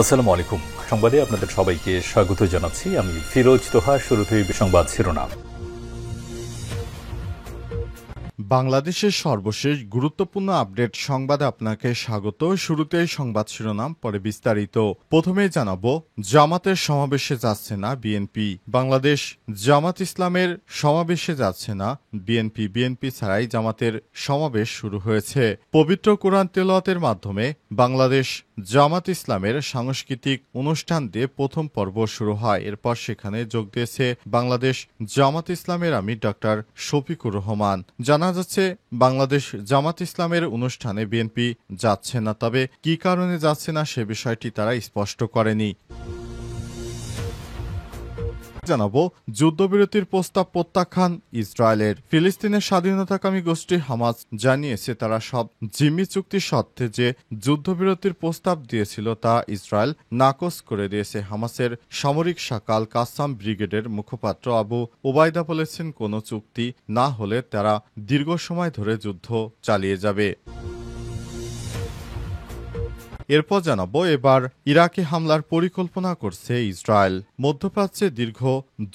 আসসালামু আলাইকুম। সংবাদে আপনাদের সবাইকে স্বাগত জানাচ্ছি। আমি ফিরোজ তোহা। শুরুতেই সংবাদ শিরোনাম। বাংলাদেশের সর্বশেষ গুরুত্বপূর্ণ আপডেট সংবাদে আপনাকে স্বাগত। শুরুতেই সংবাদ শিরোনাম, পরে বিস্তারিত। প্রথমেই জানাবো, জামাতের সমাবেশে যাচ্ছে না বিএনপি। বাংলাদেশ জামাত ইসলামের সমাবেশে যাচ্ছে না বিএনপি। বিএনপি ছাড়াই জামাতের সমাবেশ শুরু হয়েছে। পবিত্র কোরআন তেলাওয়াতের মাধ্যমে বাংলাদেশ জামাত ইসলামের সাংস্কৃতিক অনুষ্ঠান দিয়ে প্রথম পর্ব শুরু হয়। এরপর সেখানে যোগ দিয়েছে বাংলাদেশ জামাত ইসলামের আমির ডক্টর শফিকুর রহমান। জানা যাচ্ছে, বাংলাদেশ জামাত ইসলামের অনুষ্ঠানে বিএনপি যাচ্ছে না, তবে কী কারণে যাচ্ছে না সে বিষয়টি তারা স্পষ্ট করেনি। জানাবো, যুদ্ধবিরতির প্রস্তাব প্রত্যাখ্যান ইসরায়েলের। ফিলিস্তিনের স্বাধীনতাকামী গোষ্ঠী হামাস জানিয়েছে তারা সব জিম্মি চুক্তি সত্ত্বে যে যুদ্ধবিরতির প্রস্তাব দিয়েছিল তা ইসরায়েল নাকচ করে দিয়েছে। হামাসের সামরিক শাখা আল কাসাম ব্রিগেডের মুখপাত্র আবু ওবায়দা বলেছেন, কোনো চুক্তি না হলে তারা দীর্ঘ সময় ধরে যুদ্ধ চালিয়ে যাবে। এরপর জানাবো, এবার ইরাকে হামলার পরিকল্পনা করছে ইসরায়েল। মধ্যপ্রাচ্যে দীর্ঘ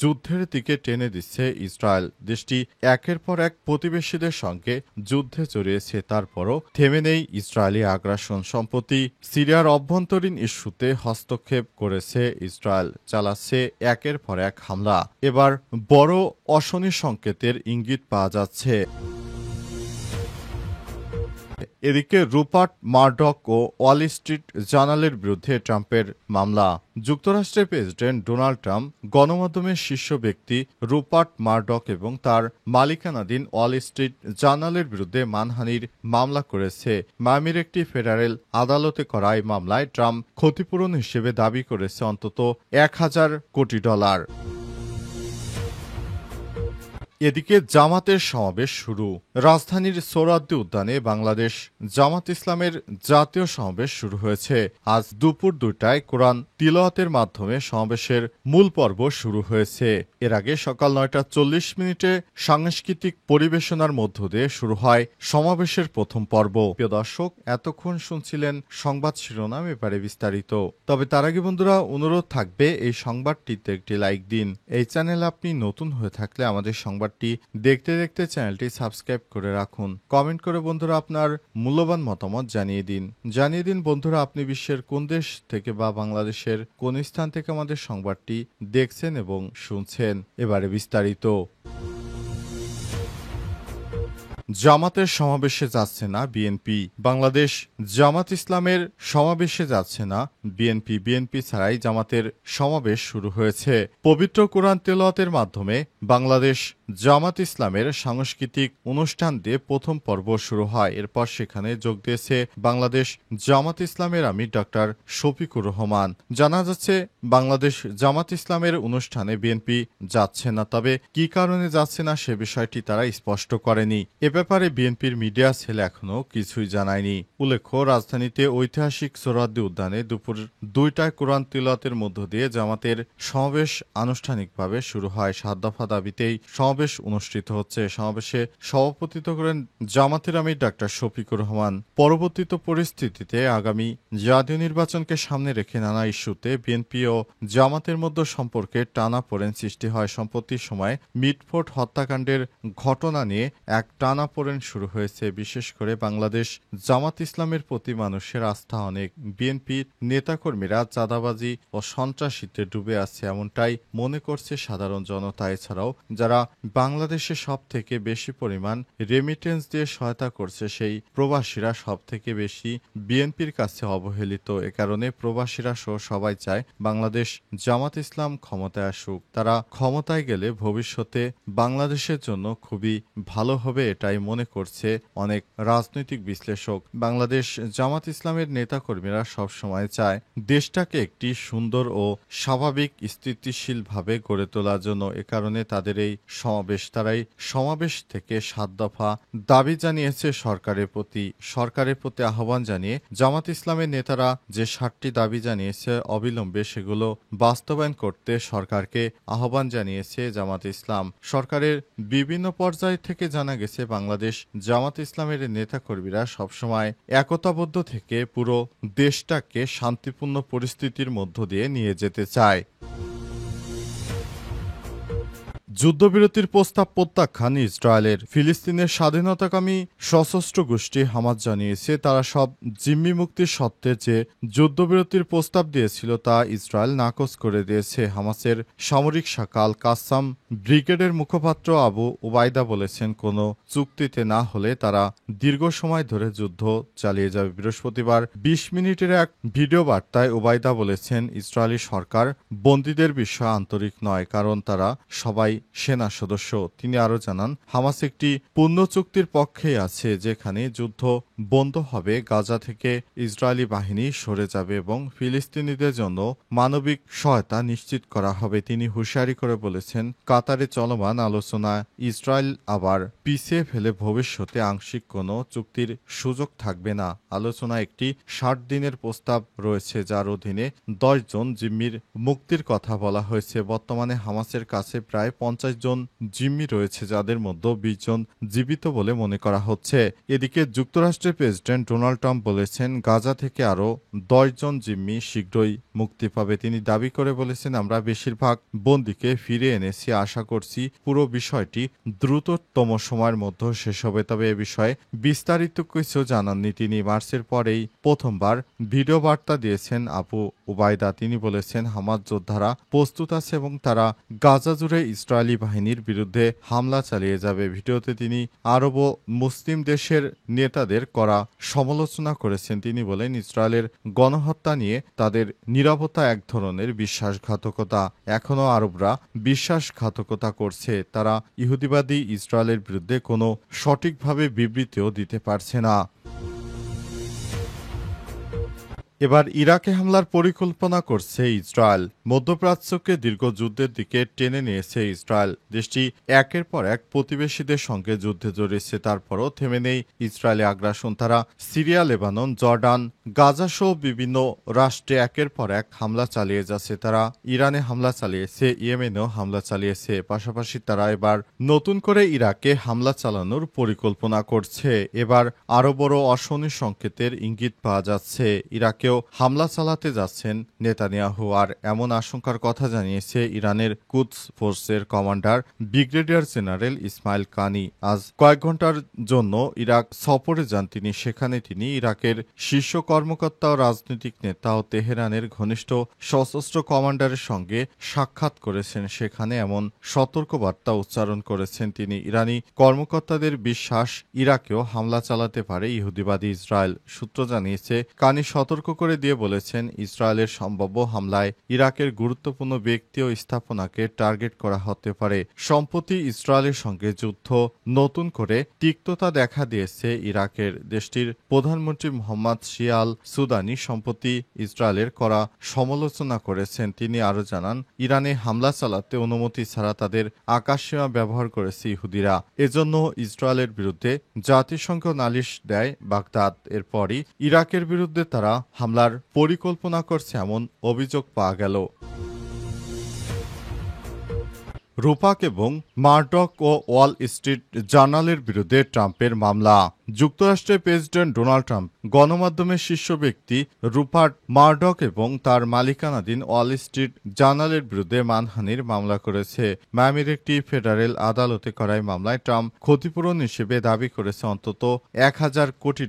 যুদ্ধের দিকে টেনে দিচ্ছে ইসরায়েল। দেশটি একের পর এক প্রতিবেশীদের সঙ্গে যুদ্ধে জড়িয়েছে, তারপরও থেমে নেই ইসরায়েলি আগ্রাসন। সম্প্রতি সিরিয়ার অভ্যন্তরীণ ইস্যুতে হস্তক্ষেপ করেছে ইসরায়েল, চালাচ্ছে একের পর এক হামলা। এবার বড় অশনি সংকেতের ইঙ্গিত পাওয়া যাচ্ছে। এদিকে রুপার্ট মারডক ও ওয়াল স্ট্রিট জার্নালের বিরুদ্ধে ট্রাম্পের মামলা। যুক্তরাষ্ট্রের প্রেসিডেন্ট ডোনাল্ড ট্রাম্প গণমাধ্যমের শীর্ষ ব্যক্তি রুপার্ট মারডক এবং তার মালিকানাধীন ওয়াল স্ট্রিট জার্নালের বিরুদ্ধে মানহানির মামলা করেছে। মায়ামির একটি ফেডারেল আদালতে করা এই মামলায় ট্রাম্প ক্ষতিপূরণ হিসেবে দাবি করেছে অন্তত $1,000 কোটি। এদিকে জামাতের সমাবেশ শুরু। রাজধানীর সোহরাওয়ার্দী উদ্যানে বাংলাদেশ জামাত ইসলামের জাতীয় সমাবেশ শুরু হয়েছে। আজ দুপুর 2টায় কোরআন তিলাওয়াতের মাধ্যমে সমাবেশের মূল পর্ব শুরু হয়েছে। এর আগে সকাল 9টা 40 সাংস্কৃতিক পরিবেশনার মধ্য দিয়ে শুরু হয় সমাবেশের প্রথম পর্ব। প্রিয় দর্শক, এতক্ষণ শুনছিলেন সংবাদ শিরোনাম, এবারে বিস্তারিত। তবে তার আগে বন্ধুরা, অনুরোধ থাকবে এই সংবাদটিতে একটি লাইক দিন। এই চ্যানেল আপনি নতুন হয়ে থাকলে আমাদের সংবাদটি দেখতে দেখতে চ্যানেলটি সাবস্ক্রাইব করে রাখুন। কমেন্ট করে বন্ধুরা আপনার মূল্যবান মতামত জানিয়ে দিন বন্ধুরা, আপনি বিশ্বের কোন দেশ থেকে বা বাংলাদেশের কোন স্থান থেকে আমাদের সংবাদটি দেখছেন এবং শুনছেন। এবারে বিস্তারিত। জামাতের সমাবেশে যাচ্ছে না বিএনপি। বাংলাদেশ জামাত ইসলামের সমাবেশে যাচ্ছে না বিএনপি। বিএনপি ছাড়াই জামাতের সমাবেশ শুরু হয়েছে। পবিত্র কোরআন তেলাওয়াতের মাধ্যমে বাংলাদেশ জামাত ইসলামের সাংস্কৃতিক অনুষ্ঠান দিয়ে প্রথম পর্ব শুরু হয়। এরপর সেখানে যোগ দিয়েছে বাংলাদেশ জামাত ইসলামের আমির ডক্টর শফিকুর রহমান। জানা যাচ্ছে, বাংলাদেশ জামাত ইসলামের অনুষ্ঠানে বিএনপি যাচ্ছে না, তবে কী কারণে যাচ্ছে না সে বিষয়টি তারা স্পষ্ট করেনি। এ ব্যাপারে বিএনপির মিডিয়া সেল এখনও কিছুই জানায়নি। উল্লেখ্য, রাজধানীতে ঐতিহাসিক সোহরাওয়ার্দী উদ্যানে দুপুর 2টায় কোরআন তিলাওয়াতের মধ্য দিয়ে জামাতের সমাবেশ আনুষ্ঠানিকভাবে শুরু হয়। 7 দফা দাবিতেই সমাবেশ অনুষ্ঠিত হচ্ছে। সমাবেশে সভাপতিত্ব করেন জামাতের আমির ডক্টর শফিকুর রহমান। পরবর্তী পরিস্থিতিতে আগামী জাতীয় নির্বাচনকে সামনে রেখে নানা ইস্যুতে বিএনপি ও জামাতের মধ্যে সম্পর্কে টানাপোড়েন সৃষ্টি হয়। সম্প্রতি সময়ে মিটফোর্ড হত্যাকাণ্ডের ঘটনা নিয়ে এক টানাপোড়েন শুরু হয়েছে। বিশেষ করে বাংলাদেশ জামাত ইসলামের প্রতি মানুষের আস্থা অনেক। বিএনপির নেতাকর্মীরা চাঁদাবাজি ও সন্ত্রাসীতে ডুবে আছে, এমনটাই মনে করছে সাধারণ জনতা। এছাড়াও যারা বাংলাদেশে সব থেকে বেশি পরিমাণ রেমিটেন্স দিয়ে সহায়তা করছে, সেই প্রবাসীরা সব থেকে বেশি বিএনপির কাছে অবহেলিত। এ কারণে প্রবাসীরা সহ সবাই চায় বাংলাদেশ জামাত ইসলাম ক্ষমতায় আসুক। তারা ক্ষমতায় গেলে ভবিষ্যতে বাংলাদেশের জন্য খুবই ভালো হবে, এটাই মনে করছে অনেক রাজনৈতিক বিশ্লেষক। বাংলাদেশ জামাত ইসলামের নেতাকর্মীরা সবসময় চায় দেশটাকে একটি সুন্দর ও স্বাভাবিক স্থিতিশীলভাবে গড়ে তোলার জন্য। এ কারণে তাদের এই সমাবেশ। তারাই সমাবেশ থেকে 7 দফা দাবি জানিয়েছে সরকারের প্রতি আহ্বান জানিয়ে জামাত ইসলামের নেতারা যে 7টি দাবি জানিয়েছে অবিলম্বে সেগুলো বাস্তবায়ন করতে সরকারকে আহ্বান জানিয়েছে জামাত ইসলাম। সরকারের বিভিন্ন পর্যায় থেকে জানা গেছে বাংলাদেশ বাংলাদেশ জামাত ইসলামের নেতাকর্মীরা সবসময় একতাবদ্ধ থেকে পুরো দেশটাকে শান্তিপূর্ণ পরিস্থিতির মধ্য দিয়ে নিয়ে যেতে চায়। যুদ্ধবিরতির প্রস্তাব প্রত্যাখ্যান ইসরায়েলের। ফিলিস্তিনের স্বাধীনতাকামী সশস্ত্র গোষ্ঠী হামাস জানিয়েছে তারা সব জিম্মি মুক্তির সত্ত্বে যে যুদ্ধবিরতির প্রস্তাব দিয়েছিল তা ইসরায়েল নাকচ করে দিয়েছে। হামাসের সামরিক শাখা আল কাসাম ব্রিগেডের মুখপাত্র আবু ওবায়দা বলেছেন কোনো চুক্তিতে না হলে তারা দীর্ঘ সময় ধরে যুদ্ধ চালিয়ে যাবে। বৃহস্পতিবার ২০ মিনিটের এক ভিডিও বার্তায় ওবায়দা বলেছেন ইসরায়েলি সরকার বন্দীদের বিষয়ে আন্তরিক নয়, কারণ তারা সবাই সেনা সদস্য। তিনি আরও জানান হামাস একটি পূর্ণ চুক্তির পক্ষেই আছে যেখানে যুদ্ধ বন্ধ হবে, গাজা থেকে ইসরায়েলি বাহিনী সরে যাবে এবং ফিলিস্তিনিদের জন্য মানবিক সহায়তা নিশ্চিত করা হবে। তিনি হুঁশিয়ারি করে বলেছেন কাতারে চলমান আলোচনা ইসরায়েল আবার পিছিয়ে ফেলে ভবিষ্যতে আংশিক কোনো চুক্তির সুযোগ থাকবে না। আলোচনায় একটি ৬০ দিনের প্রস্তাব রয়েছে যার অধীনে ১০ জন জিম্মির মুক্তির কথা বলা হয়েছে। বর্তমানে হামাসের কাছে প্রায় ৫০ জন জিম্মি রয়েছে যাদের মধ্যে ২০ জন জীবিত বলে মনে করা হচ্ছে। এদিকে যুক্তরাষ্ট্রের প্রেসিডেন্ট ডোনাল্ড ট্রাম্প বলেছেন গাজা থেকে আরও ১০ জন জিম্মি শীঘ্রই মুক্তি পাবে। তিনি দাবি করে বলেছেন আমরা বেশিরভাগ বন্দীকে ফিরে এনেছি, আশা করছি পুরো বিষয়টি দ্রুততম সময়ের মধ্যে শেষ হবে। তবে এ বিষয়ে বিস্তারিত কিছু জানাননি তিনি। মার্চের পরেই প্রথমবার ভিডিও বার্তা দিয়েছেন আবু ওবায়দা। তিনি বলেছেন হামাস যোদ্ধারা প্রস্তুত আছে এবং তারা গাজা জুড়ে ইসরায়েলি বাহিনীর বিরুদ্ধে হামলা চালিয়ে যাবে। ভিডিওতে তিনি আরব ও মুসলিম দেশের নেতাদের করা সমালোচনা করেছেন। তিনি বলেন ইসরায়েলের গণহত্যা নিয়ে তাদের নীরবতা এক ধরনের বিশ্বাসঘাতকতা। এখনও আরবরা বিশ্বাসঘাতকতা করছে, তারা ইহুদিবাদী ইসরায়েলের বিরুদ্ধে কোনো সঠিকভাবে বিবৃতিও দিতে পারছে না। এবার ইরাকে হামলার পরিকল্পনা করছে ইসরায়েল। মধ্যপ্রাচ্যকে দীর্ঘ যুদ্ধের দিকে টেনে নিয়েছে ইসরায়েল। দেশটি একের পর এক প্রতিবেশীদের সঙ্গে যুদ্ধে জড়িয়েছে, তারপরও থেমে নেই ইসরায়েলি আগ্রাসন। তারা সিরিয়া, লেবানন, জর্ডান, গাজা সহ বিভিন্ন রাষ্ট্রে একের পর এক হামলা চালিয়ে যাচ্ছে। তারা ইরানে হামলা চালিয়েছে, ইয়েমেনেও হামলা চালিয়েছে। পাশাপাশি তারা এবার নতুন করে ইরাকে হামলা চালানোর পরিকল্পনা করছে। এবার আরও বড় অশনি সংকেতের ইঙ্গিত পাওয়া যাচ্ছে। ইরাকে হামলা চালাতে যাচ্ছেন নেতানিয়াহু, আর এমন আশঙ্কার কথা জানিয়েছে ইরানের কুদস ফোর্সের কমান্ডার ব্রিগেডিয়ার জেনারেল ইসমাইল কানি। আজ কয়েক ঘন্টার জন্য ইরাক সফরে যান তিনি। সেখানে তিনি ইরাকের শীর্ষ কর্মকর্তা ও রাজনৈতিক নেতা ও তেহরানের ঘনিষ্ঠ সশস্ত্র কমান্ডারের সঙ্গে সাক্ষাৎ করেছেন। সেখানে এমন সতর্কবার্তা উচ্চারণ করেছেন তিনি। ইরানি কর্মকর্তাদের বিশ্বাস ইরাকেও হামলা চালাতে পারে ইহুদিবাদী ইসরায়েল। সূত্র জানিয়েছে কানি সতর্ক করে দিয়ে বলেছেন ইসরায়েলের সম্ভাব্য হামলায় ইরাকের গুরুত্বপূর্ণ ব্যক্তি ও স্থাপনাকে টার্গেট করা হতে পারে। সম্প্রতি ইসরায়েলের সঙ্গে যুদ্ধ নতুন করে তিক্ততা দেখা দিয়েছে ইরাকের। দেশটির প্রধানমন্ত্রী মোহাম্মদ শিয়াল সুদানি সম্প্রতি ইসরায়েলের করা সমালোচনা করেছেন। তিনি আরও জানান ইরানে হামলা চালাতে অনুমতি ছাড়া তাদের আকাশসীমা ব্যবহার করেছে ইহুদিরা। এজন্য ইসরায়েলের বিরুদ্ধে জাতিসংঘ নালিশ দেয় বাগদাদ। এরপরই ইরাকের বিরুদ্ধে তারা হামলার পরিকল্পনা করছে এমন অভিযোগ পাওয়া গেল। রূপাক এবং মারডক ও ওয়াল স্ট্রিট জার্নালের বিরুদ্ধে ট্রাম্পের মামলা। যুক্তরাষ্ট্রের প্রেসিডেন্ট ডোনাল্ড ট্রাম্প গণমাধ্যমের শীর্ষ ব্যক্তি রুপার্ট মারডক এবং তার মালিকানাধীন ওয়াল স্ট্রিট জার্নালের বিরুদ্ধে মানহানির মামলা করেছে। মায়ামির একটি ফেডারেল আদালতে করা মামলায় ট্রাম্প ক্ষতিপূরণ হিসেবে দাবি করেছে অন্তত $১,০০০ কোটি।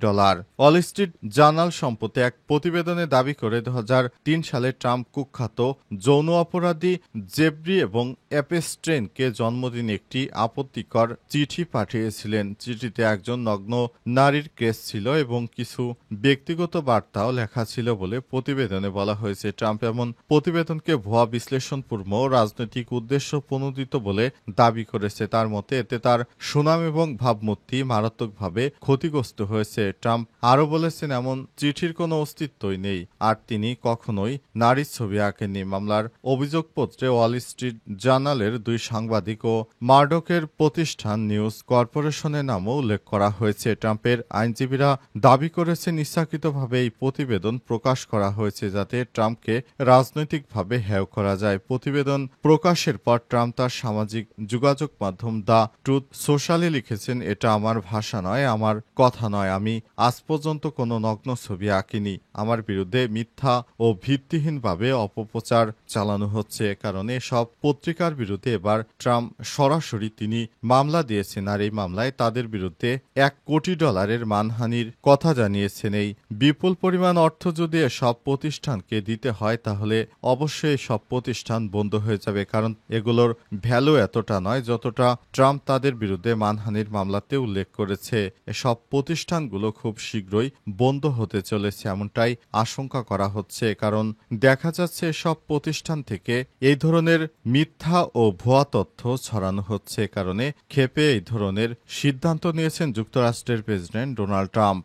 ওয়াল স্ট্রিট জার্নাল সম্প্রতি এক প্রতিবেদনে দাবি করে ২০০৩ সালে ট্রাম্প কুখ্যাত যৌন অপরাধী জেফরি এবং এপস্টেইনকে জন্মদিনে একটি আপত্তিকর চিঠি পাঠিয়েছিলেন। চিঠিতে একজন নগ্ন নারীর কেস ছিল এবং কিছু ব্যক্তিগত বার্তাও লেখা ছিল বলে প্রতিবেদনে বলা হয়েছে। ট্রাম্প এমন প্রতিবেদনকে ভুয়া বিশ্লেষণপূর্ণ রাজনৈতিক উদ্দেশ্য প্রণোদিত বলে দাবি করেছে। তার মতে এতে তার সুনাম এবং ভাবমূর্তি মারাত্মকভাবে ক্ষতিগ্রস্ত হয়েছে। ট্রাম্প আরও বলেছেন এমন চিঠির কোনো অস্তিত্বই নেই, আর তিনি কখনোই নারীর ছবি আঁকেননি। মামলার অভিযোগপত্রে ওয়াল স্ট্রিট জার্নালের ২ সাংবাদিক ও মারডকের প্রতিষ্ঠান নিউজ কর্পোরেশনের নামও উল্লেখ করা হয়েছে। ট্রাম্পের আইনজীবীরা দাবি করেছেন ইচ্ছাকৃতভাবে এই প্রতিবেদন প্রকাশ করা হয়েছে যাতে ট্রাম্পকে রাজনৈতিকভাবে হেয় করা যায়। প্রতিবেদন প্রকাশের পর ট্রাম্প তার সামাজিক যোগাযোগ মাধ্যম দ্য ট্রুথ সোশ্যালে লিখেছেন, এটা আমার ভাষা নয়, আমার কথা নয়। আমি আজ পর্যন্ত কোনো নগ্ন ছবি আঁকিনি। আমার বিরুদ্ধে মিথ্যা ও ভিত্তিহীনভাবে অপপ্রচার চালানো হচ্ছে। কারণে সব পত্রিকার বিরুদ্ধে এবার ট্রাম্প সরাসরি তিনি মামলা দিয়েছেন, আর এই মামলায় তাদের বিরুদ্ধে $1 কোটি মানহানির কথা জানিয়েছেন। এই বিপুল পরিমাণ অর্থ যদি সব প্রতিষ্ঠানকে দিতে হয় তাহলে অবশ্যই সব প্রতিষ্ঠান বন্ধ হয়ে যাবে, কারণ এগুলোর ভ্যালু এতটা নয় যতটা ট্রাম্প তাদের বিরুদ্ধে মানহানির মামলাতে উল্লেখ করেছে। এসব প্রতিষ্ঠানগুলো খুব শীঘ্রই বন্ধ হতে চলেছে এমনটাই আশঙ্কা করা হচ্ছে, কারণ দেখা যাচ্ছে সব প্রতিষ্ঠান থেকে এই ধরনের মিথ্যা ও ভুয়া তথ্য ছড়ানো হচ্ছে। কারণে ক্ষেপে এই ধরনের সিদ্ধান্ত নিয়েছেন যুক্তরাষ্ট্রের প্রেসিডেন্ট ডোনাল্ড ট্রাম্প।